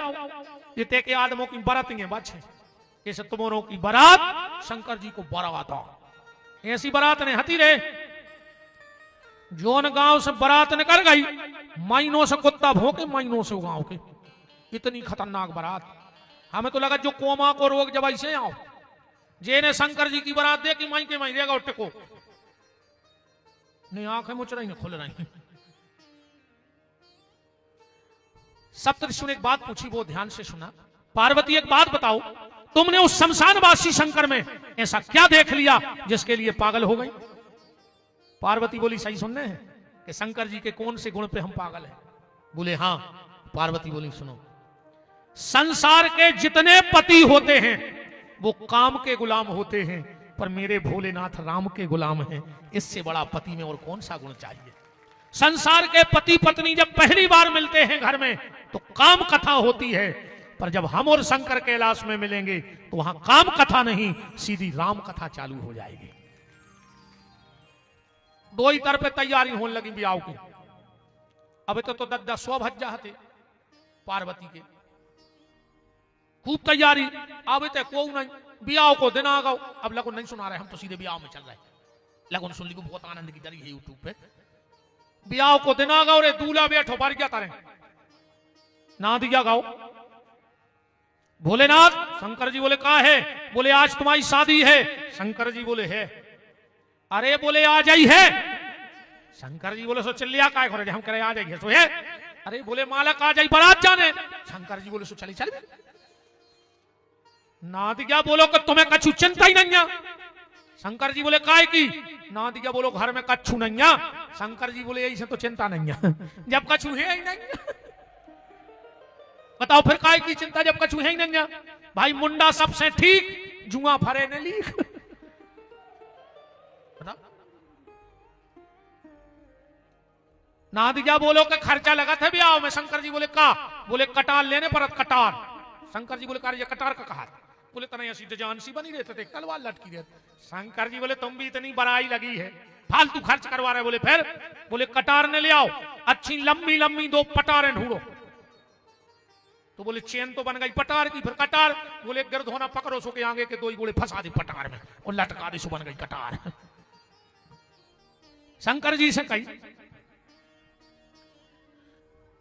ये ते के आदमों की बारात है बादशाह, ऐसे तुम्हारों की बारात शंकर जी को बराता। ऐसी बारात ने हती रहे। जोन गांव से बारात निकल गई, महीनों से कुत्ता भौंके, महीनों से गांव के। इतनी खतरनाक बारात। हमें तो लगा जो कोमा को रोग जब ऐसे आओ, जेने शंकर जी की बारात देखी माई के माई रहेगा टिको नहीं, आंखें मुच रही खुल रही। सप्तऋषि ने एक बात पूछी, वो ध्यान से सुना। पार्वती एक बात बताओ, तुमने उस शमशानवासी शंकर में ऐसा क्या देख लिया जिसके लिए पागल हो गई? पार्वती बोली सही सुनने हैं कि शंकर जी के कौन से गुण पे हम पागल हैं? बोले हाँ। पार्वती बोली सुनो, संसार के जितने पति होते हैं वो काम के गुलाम होते हैं, पर मेरे भोलेनाथ राम के गुलाम हैं। इससे बड़ा पति में और कौन सा गुण चाहिए? संसार के पति पत्नी जब पहली बार मिलते हैं घर में तो काम कथा होती है, पर जब हम और शंकर कैलाश में मिलेंगे तो वहां काम कथा नहीं, सीधी राम कथा चालू हो जाएगी। दो ही तरफ तैयारी होने लगी ब्याह की। अब तो 10 100 भज्जा थे पार्वती के, खूब तैयारी। अब तो को नहीं, ब्याह को दिन आ गओ। अब लगन नहीं सुना रहे, हम तो सीधे ब्याह में चल रहे। लगन सुन ली को बहुत आनंद की दरी है यूट्यूब पे। ब्याह को दिन आ गओ रे, दूल्हा बैठो बार क्या तारे ना दिया गाओ। भोलेनाथ, शंकर जी बोले कहा है? बोले आज तुम्हारी शादी है। शंकर जी बोले है। अरे बोले आ जाई है। शंकर जी बोले सो चल लिया काय करे, हम करे आ जाइए सो है। अरे बोले मालक आ जाई बारात जाने। शंकर जी बोले सो चली चल। ना दिया बोलो कि तुम्हें कछु चिंता ही नहीं है। शंकर जी बोले काय की? ना दिया बोलो घर में कछु नहीं है। शंकर जी बोले यही से तो चिंता नहीं है, जब कछु है ही नहीं। बताओ फिर काय की चिंता जब कछु है ही नहीं है? भाई मुंडा सबसे ठीक, जुआ फरे ने लीक। ना दिया बोलो कि खर्चा लगा था ब्याह में। शंकर जी बोले का? बोले कटार लेने पर कटार। शंकर जी बोले कार्य कटार का कहा? बोले तना ऐसी जान सी बनी रहते थे, तलवार लटकी रहती। शंकर जी बोले तुम भी इतनी बड़ाई लगी है, फालतू खर्च करवा रहे। बोले फिर? बोले कटार ने ले आओ, अच्छी लंबी लंबी 2 पटारें ढूंढो। तो बोले चेन तो बन गई पटार की, फिर कटार। बोले गिरधोना पकड़ो सो के आगे के 2 गोले फंसा दे पटार में और लटका दे, सो बन गई कटार। शंकर जी से कही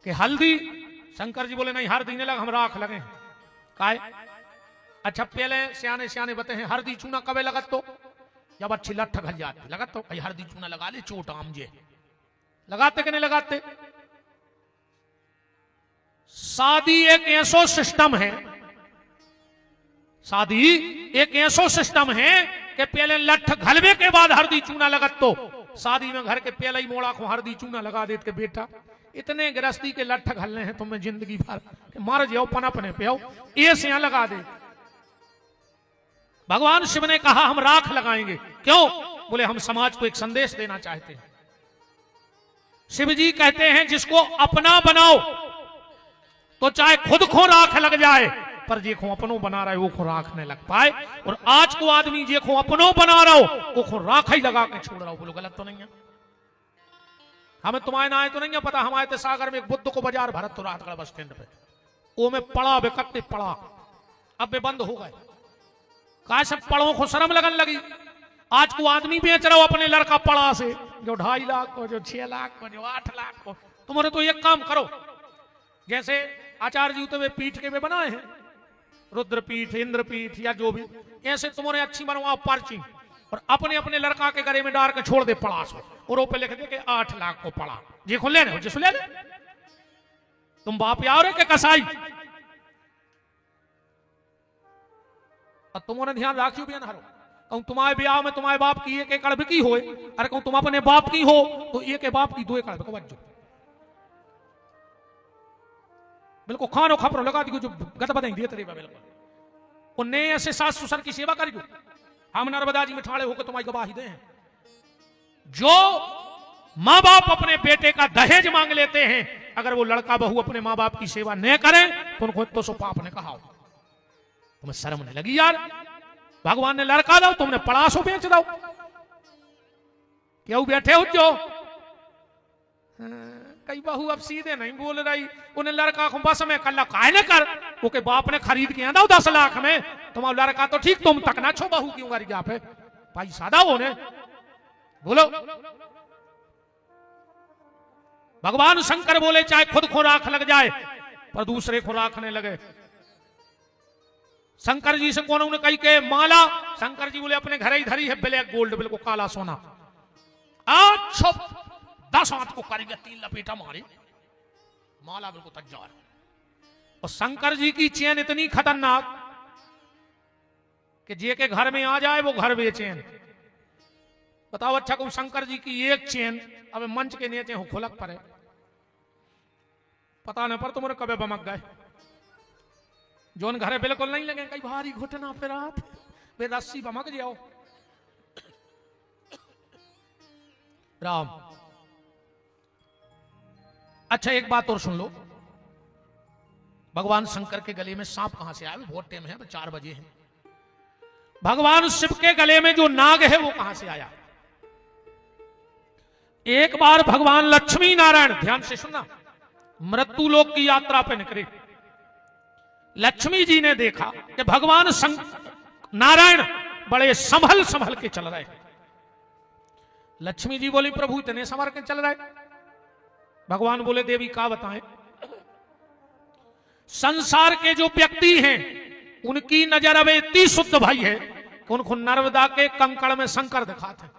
कि हल्दी, शंकर जी बोले नहीं हल्दी नहीं लगा, हम राख लगे। काहे? अच्छा पहले सियाने सियाने बते हैं हल्दी चूना कबे लगत तो जब अच्छी लठ घल जाती लगत तो भाई हल्दी चूना लगा ले चोट आमजे, लगाते कि नहीं लगाते? शादी एक ऐसो सिस्टम है, शादी एक ऐसो सिस्टम है कि पहले लठ घलवे के बाद हल्दी चूना लगत तो शादी में घर के पहले ही मोड़ा को हल्दी चूना लगा देते के बेटा इतने गृहस्थी के लठ घलने हैं तुम्हें जिंदगी भर, मार जाओ पनपने पे आओ, ये से यहां लगा दे। भगवान शिव ने कहा हम राख लगाएंगे। क्यों? बोले हम समाज को एक संदेश देना चाहते हैं। शिव जी कहते हैं जिसको अपना बनाओ तो चाहे खुद को राख लग जाए, पर जे को अपनों बना रहा है वो को राख नहीं लग पाए। और आज को आदमी जे को अपनों बना रहा हो वो को राख ही लगा के छोड़ रहा हो। बोलो गलत तो नहीं है? हमें तुम्हारे ना आए तो नहीं है पता, हम आए थे सागर में एक बुद्ध को बाजार भरत तो रात बस स्टैंड पे वो में पड़ा बेकते पड़ा, अब वे बंद हो गए। कहा सब पड़ों को शर्म लगन लगी। आज को आदमी बेच रहा हो अपने लड़का पड़ा से, जो 2.5 लाख को, जो 6 लाख को, जो 8 लाख को। तुम्हारे तो एक काम करो, जैसे आचार्य जी तो वे पीठ के वे बनाए हैं, रुद्रपीठ इंद्रपीठ या जो भी, ऐसे तुम्हारे अच्छी बनवाओ पर्ची और अपने अपने लड़का के गले में डाल के छोड़ दे पड़ा सो, और पे लिख दे के 8 लाख को पड़ा जी को ले रहे जिसको ले ले। तुम बाप यार है के कसाई, और तुम्हारे ध्यान राखियो भी ना हरो। कहूं तुम्हारे ब्याह में तुम्हारे बाप की 1 एकड़ की हो, अरे कहूं तुम अपने बाप की हो तो 1 के बाप की 2 एकड़ को बच्चो बिल्कुल खानो खपरो लगा दी जो गत बताई दिए तेरे बिल्कुल उन्हें ऐसे सास ससुर की सेवा करियो। हम नर्मदा जी में ठाड़े होकर तुम्हारी गवाही दे हैं। जो माँ बाप अपने बेटे का दहेज मांग लेते हैं, अगर वो लड़का बहू अपने माँ बाप की सेवा न करें तो उनको तो सो पाप ने कहा। तुम्हें शर्म नहीं लगी यार? भगवान ने लड़का दो तुमने पड़ासो बेच दो। क्यों बैठे हो जो कई बहू अब सीधे नहीं बोल रही, उन्हें लड़का को बस में कल्ला काहे न कर, वो के बाप ने खरीद के आंदा 10 लाख में, तुम्हारा लड़का तो ठीक तुम तक ना छो, बहू क्यों गरी पे भाई सादा हो ने बोलो। भगवान शंकर बोले चाहे खुद को राख लग जाए पर दूसरे को राखने लगे। शंकर जी से कौन उन्हें कही के माला, शंकर जी बोले अपने घर ही धरी है ब्लैक गोल्ड बिल्कुल काला सोना, अच्छा 10 हाथ को करेंगे 3 लपेटा मारे माला बिल्कुल तैयार। और शंकर जी की चेन इतनी खतरनाक कि जे के घर में आ जाए वो घर बेचैन। बताओ अच्छा को शंकर जी की एक चेन अब मंच के नीचे हो खुलक पर है, पता नहीं पर तुम्हारे कबे बमक गए। जोन घरे बिल्कुल नहीं लगे, कई भारी घुटना पे रात वे रस्सी बमक जाओ। राम अच्छा एक बात और सुन लो, भगवान शंकर के गले में सांप कहां से आया? बहुत टाइम है, 4 बजे है। भगवान शिव के गले में जो नाग है वो कहां से आया? एक बार भगवान लक्ष्मी नारायण, ध्यान से सुनना, मृत्यु लोक की यात्रा पे निकले। लक्ष्मी जी ने देखा कि भगवान नारायण बड़े संभल संभल के चल रहे। लक्ष्मी जी बोली प्रभु इतने संभल के चल रहे? भगवान बोले देवी का बताएं, संसार के जो व्यक्ति हैं उनकी नजर अब इतनी शुद्ध भाई है कि उनको नर्मदा के कंकड़ में शंकर दिखाते हैं।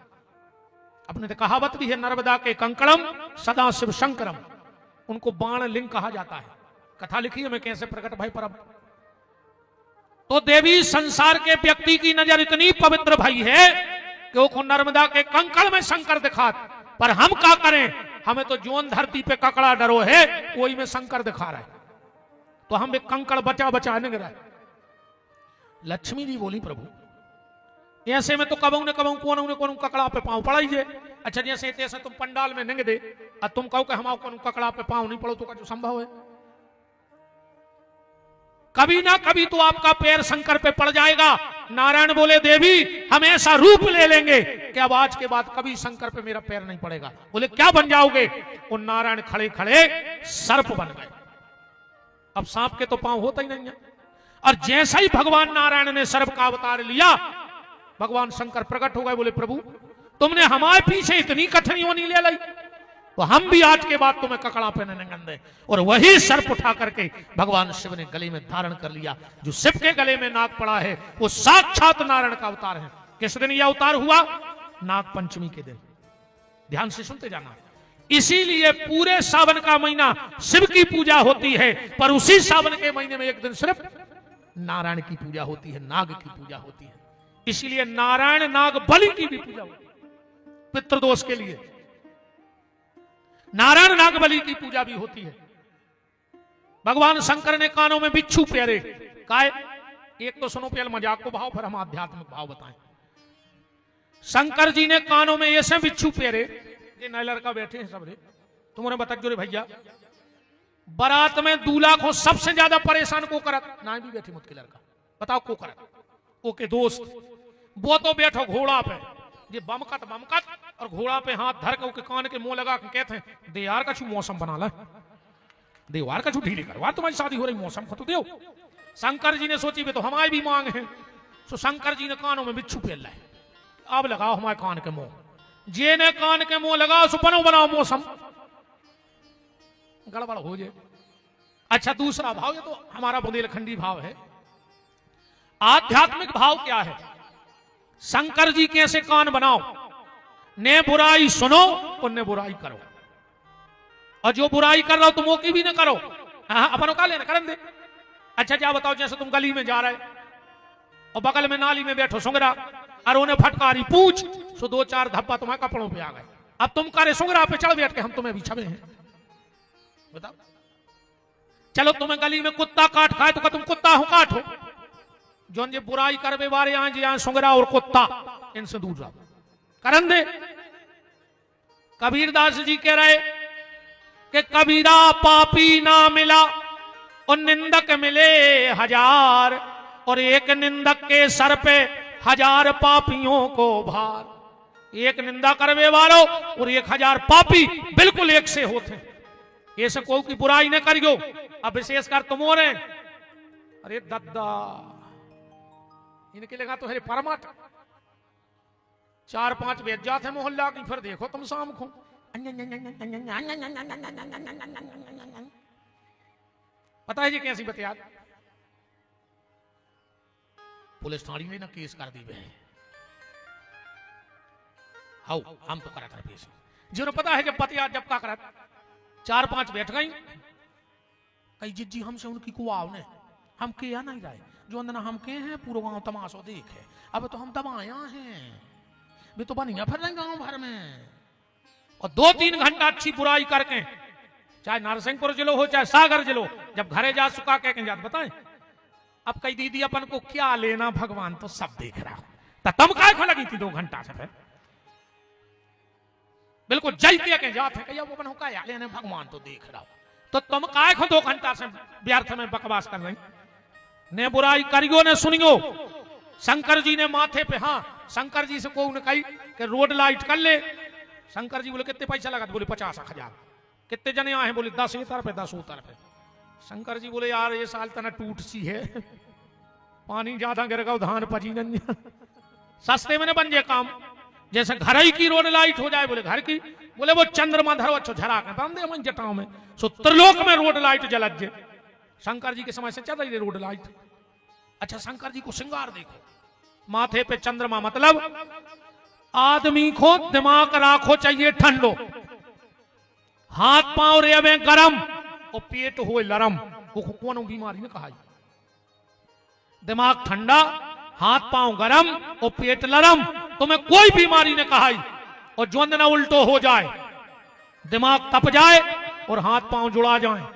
अपने तो कहावत भी है, नर्मदा के कंकड़म सदा शिव शंकरम, उनको बाण लिंग कहा जाता है। कथा लिखी है मैं कैसे प्रकट भाई परब। तो देवी संसार के व्यक्ति की नजर इतनी पवित्र भाई है कि वो नर्मदा के कंकड़ में शंकर दिखा, पर हम क्या करें? हमें तो जोन धरती पे ककड़ा डरो है, वही में शंकर दिखा रहा है, तो हम एक कंकड़ बचा बचा नहीं रहा। लक्ष्मी जी बोली प्रभु ऐसे में तो कबू ने कबू कौन ने कौन ककड़ा पे पांव पड़ा ही। अच्छा जैसे तैसे तुम पंडाल में निंग दे और तुम कहो कि हम कौन ककड़ा पे पांव नहीं पड़ो तो जो संभव है? कभी ना कभी तो आपका पैर शंकर पे पड़ जाएगा। नारायण बोले देवी हम ऐसा रूप ले लेंगे कि अब आज के बाद कभी शंकर पे मेरा पैर नहीं पड़ेगा। बोले क्या बन जाओगे? वो नारायण खड़े खड़े सर्प बन गए। अब सांप के तो पांव होता ही नहीं है। और जैसा ही भगवान नारायण ने सर्प का अवतार लिया, भगवान शंकर प्रकट हो गए। बोले प्रभु तुमने हमारे पीछे इतनी कठिनाइयों नहीं ले ली, तो हम भी आज के बाद तुम्हें ककड़ा पहनने गंदे। और वही सर्प उठा करके भगवान शिव ने गले में धारण कर लिया। जो शिव के गले में नाग पड़ा है वो साक्षात नारायण का अवतार है। किस दिन यह अवतार हुआ? नाग पंचमी के दिन। ध्यान से सुनते जाना। इसीलिए पूरे सावन का महीना शिव की पूजा होती है, पर उसी सावन के महीने में एक दिन सिर्फ नारायण की पूजा होती है, नाग की पूजा होती है। इसीलिए नारायण नाग बलि की भी पूजा होती है, पितृदोष के लिए नारायण नाग बलि की पूजा भी होती है। भगवान शंकर ने कानों में बिच्छू प्यारे काय। एक तो सुनो पहले मजाक को भाव, फिर हम आध्यात्मिक भाव बताएं। शंकर जी ने कानों में ऐसे बिच्छू प्यारे, ये नए लड़का बैठे हैं सब रे, तुमने बता जो रे भैया, बारात में दूल्हा को सबसे ज्यादा परेशान को करत ना भी बैठे मुझके लड़का, बताओ को करत? ओके दोस्त, वो तो बैठो घोड़ा पे, ये बमकत और घोड़ा पे हाथ धर के कान के मुंह लगा के कहते हैं दे यार कछु मौसम बना ला, दे यार कछु ढीली करवा, तुम्हारी शादी हो रही मौसम को तो दो। शंकर जी ने सोची भी तो हमारी भी मांग है, तो शंकर जी ने कानों में बिच्छू पहन लाए, अब लगाओ हमारे कान के मुंह। जे ने कान के मुंह लगाओ सुपनो बनाओ मौसम, गड़बड़ हो जाए। अच्छा दूसरा भाव, ये तो हमारा बुंदेलखंडी भाव है। आध्यात्मिक भाव क्या है? शंकर जी कैसे कान बनाओ, ने बुराई सुनो और ने बुराई करो, और जो बुराई कर रहा हो तुम वो की भी ना करो। अपन का लेना करन दे। अच्छा क्या बताओ, जैसे तुम गली में जा रहे और बगल में नाली में बैठो सुंगरा और उन्हें फटकारी पूछ, सो दो चार धब्बा तुम्हारे कपड़ों पे आ गए। अब तुम करे सुंगरा पे चढ़ बैठ के हम तुम्हें भी छबे हैं, बताओ। चलो तुम्हें गली में कुत्ता काट खाए तो तुम कुत्ता हो काटो, जो ये बुराई करवे वाले यहाँ जी यहाँ सुंगरा और कुत्ता, इनसे दूर रहो, करन दे। कबीरदास जी कह रहे कि कबीरा पापी ना मिला और निंदक मिले हजार, और एक निंदक के सर पे हजार पापियों को भार। एक निंदा करवे वालों और 1000 पापी बिल्कुल एक से होते हैं। ऐसे को की बुराई न करियो। अब विशेषकर तुम हो रहे, अरे दद्दा इनके लगा तो है परमाट 4-5 बेच जाते हैं मोहल्ला की, फिर देखो तुम शाम को पता है जी कैसी बतिया, पुलिस थाने में ना केस कर दी है। हाउ हम तो करा था पेश, जिन्होंने पता है कि पतिया जब का करा 4-5 बैठ गई, कई जिज्जी हमसे उनकी कुआव ने हम किया नहीं रहे, जो अंदर हम के हैं पूरा गांव तमाशो देखे, अब तो हम दबाया हैं भी तो बनिया फिर रहे गांव भर में। और 2-3 घंटा अच्छी बुराई करके, चाहे नरसिंहपुर जिलो हो चाहे सागर जिलो, जब घरे जा सुखा के जात बताएं। अब कई दीदी अपन को क्या लेना, भगवान तो सब देख रहा, तो तुम काय को लगी थी 2 घंटा से, फिर बिल्कुल जल के जात है कहिया वो अपन का या लेने, भगवान तो देख रहा, तो तुम काय को 2 घंटा से व्यर्थ में बकवास कर रही। ने बुराई करियो ने सुनियो। शंकर जी ने माथे पे, हाँ शंकर जी से को कही कि रोड लाइट कर ले। शंकर जी बोले कितने पैसा लगा? बोले 50,000। कितने जने आए? बोले 10 इतर पे 10 उतर पे। शंकर जी बोले यार ये साल तना टूट सी है, पानी ज्यादा गिर गया धान पची नहीं, सस्ते में बन जाए काम, जैसे घर ही की रोड लाइट हो जाए। बोले घर की? बोले वो चंद्रमा धरो अच्छो झरा के बांध दे मन जटाओं में, सो त्रिलोक में रोड लाइट जलत जे। शंकर जी के समय से चल रही है रोड लाइट। अच्छा शंकर जी को श्रृंगार देखो, माथे पे चंद्रमा, मतलब आदमी को दिमाग राखो चाहिए ठंडो, हाथ पांव रेवे गरम और पेट हो लरम, वो कौन बीमारी ने कहा। दिमाग ठंडा, हाथ पांव गरम और पेट लरम, तुम्हें कोई बीमारी ने कहा। और जो ना उल्टो हो जाए, दिमाग तप जाए और हाथ पांव जुड़ा जाए।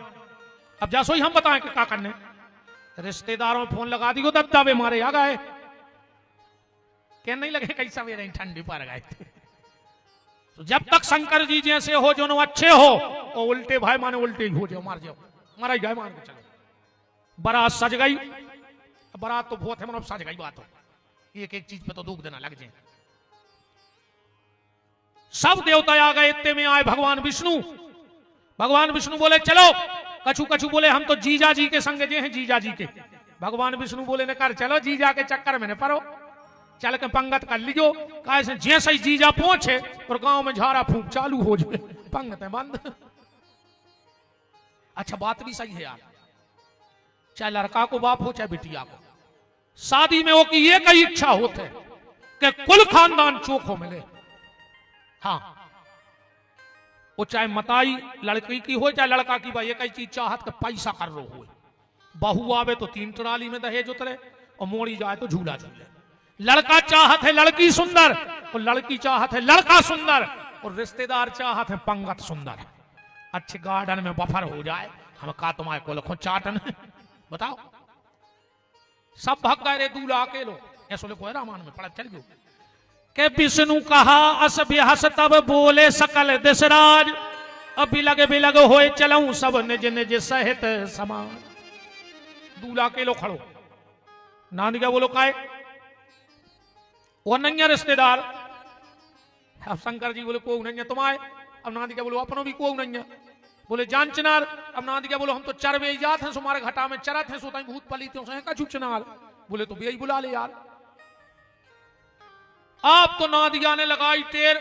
अब जैसो ही हम बताएं कि क्या करने, रिश्तेदारों में फोन लगा दियो, दत्ता बे मारे आ गए, क्या नहीं लगे कैसा वे नहीं ठंडी पर गए थे। तो जब तक शंकर जी जैसे हो जो अच्छे हो, और उल्टे भाई माने उल्टे ही हो जाओ, मार जाओ, मारा जाए मान के चलो। बारात सज गई, बारात तो बहुत है मतलब सज गई बात हो, एक एक चीज पे तो दुख देना लग जाए। सब देवता आ गए, इतने में आए भगवान विष्णु। भगवान विष्णु बोले चलो, कछु कछु बोले हम तो जीजा जी के संग जे हैं, जीजा जी के। भगवान विष्णु बोले न कर चलो जीजा के चक्कर में न परो, चल के पंगत कर लियो, कैसे जैसे ही जीजा पहुंचे और गांव में झाड़ा फूंक चालू हो जाए, पंगत बंद। अच्छा बात भी सही है यार, चाहे लड़का को बाप हो चाहे बिटिया को, शादी में वो की एक ही इच्छा होते कि कुल खानदान चोखो मिले। हाँ, वो चाहे मताई लड़की की हो चाहे लड़का की, भाई एक ही चीज चाहत के पैसा कर रो हो। बहू आवे तो 3 ट्राली में दहेज उतरे और मोड़ी जाए तो झूला झूले। लड़का चाहत है लड़की सुंदर और लड़की चाहत है लड़का सुंदर, और रिश्तेदार चाहत है पंगत सुंदर। अच्छे गार्डन में बफर हो जाए, हम का तुम्हारे को लखो चाटन बताओ। सब भग गए रे दूल्हा अकेलो, ऐसो लिखो है रामायण में, पढ़ा चल गयो के विष्णु कहा अस बिहस तब बोले सकल दिशराज, अब बिलग होए चलऊं सब निज निज सहित समान। दूल्हा अकेलो खड़ो, नानी क्या बोलो काय वो नहीं है रिश्तेदार। अब शंकर जी बोले को नहीं है तुम्हारे, अब नानी क्या बोलो अपनों भी को नहीं है। बोले जान चिनार, अब नानी क्या बोलो हम तो चरवे जात हैं, तुम्हारे घटा में चरत हैं, सोता भूत पलीते का चुप चिनार। बोले तो भी बुला ले यार। आप तो नादिया ने लगाई टेर,